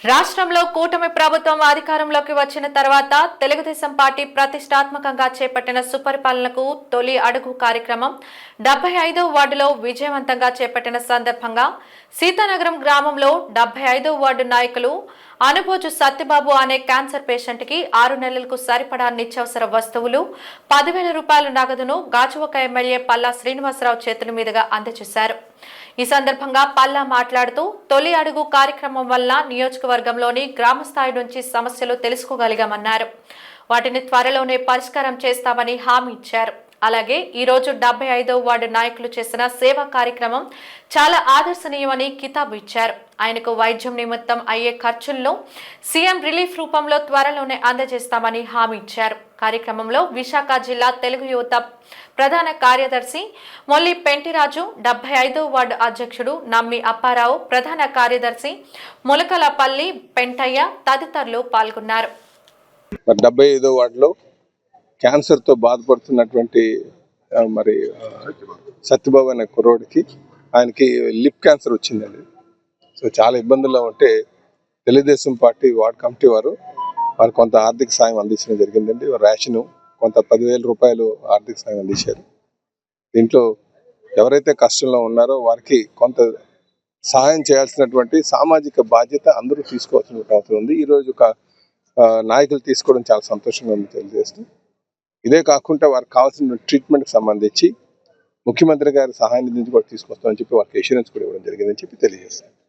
రాష్ట్రంలో కూటమి ప్రభుత్వం అధికారంలోకి వచ్చిన తర్వాత తెలుగుదేశం పార్టీ ప్రతిష్టాత్మకంగా చేపట్టిన సుపరిపాలనకు తొలి అడుగు కార్యక్రమం 75వ వార్డులో విజయవంతంగా చేపట్టిన సందర్భంగా సీతానగరం గ్రామంలో 75వ వార్డు నాయకులు అనుభోజు సత్యబాబు అనే క్యాన్సర్ పేషెంట్ కి 6 నెలలకు సరిపడా నిత్యావసర వస్తువులు 10,000 రూపాయల నగదును గాజువాక ఎమ్మెల్యే పల్లా శ్రీనివాసరావు చేతుల మీదుగా అందజేశారు. ఈ సందర్భంగా పల్లా మాట్లాడుతూ తొలి అడుగు కార్యక్రమం వల్ల నియోజకవర్గంలోని గ్రామ స్థాయి నుంచి సమస్యలు తెలుసుకోగలిగామన్నారు. వాటిని త్వరలోనే పరిష్కారం చేస్తామని హామీ ఇచ్చారు. అలాగే ఈ రోజు 75వ వార్డు నాయకులు చేసిన సేవా కార్యక్రమం చాలా ఆదర్శనీయమని కితాబు ఇచ్చారు. ఆయనకు వైద్యం నిమిత్తం అయ్యే ఖర్చుల్లో సీఎం రిలీఫ్ రూపంలో త్వరలోనే అందజేస్తామని హామీ ఇచ్చారు. కార్యక్రమంలో విశాఖ జిల్లా తెలుగు యువత ప్రధాన కార్యదర్శి మొల్లి పెంటిరాజు, 75వ వార్డు అధ్యక్షుడు నమ్మి అప్పారావు, ప్రధాన కార్యదర్శి ములకలపల్లి పెంటయ్య తదితరులు పాల్గొన్నారు. 75వ వార్డులో క్యాన్సర్తో బాధపడుతున్నటువంటి సత్యబాబు అనే కుర్రోడికి ఆయనకి లిప్ క్యాన్సర్ వచ్చిందండి. సో చాలా ఇబ్బందుల్లో ఉంటే తెలుగుదేశం పార్టీ వార్డ్ కమిటీ వారు కొంత ఆర్థిక సాయం అందించడం జరిగిందండి. రేషన్ కొంత 10,000 రూపాయలు ఆర్థిక సాయం అందించారు. దీంట్లో ఎవరైతే కష్టంలో ఉన్నారో వారికి కొంత సహాయం చేయాల్సినటువంటి సామాజిక బాధ్యత అందరూ తీసుకోవాల్సిన అవసరం ఉంది. ఈరోజు నాయకులు తీసుకోవడం చాలా సంతోషంగా ఉంది తెలియజేస్తూ, ఇదే కాకుండా వారికి కావాల్సిన ట్రీట్మెంట్కి సంబంధించి ముఖ్యమంత్రి గారి సహాయం నుంచి కూడా తీసుకొస్తామని చెప్పి వారికి ఇన్సూరెన్స్ కూడా ఇవ్వడం జరిగిందని చెప్పి తెలియజేస్తాను.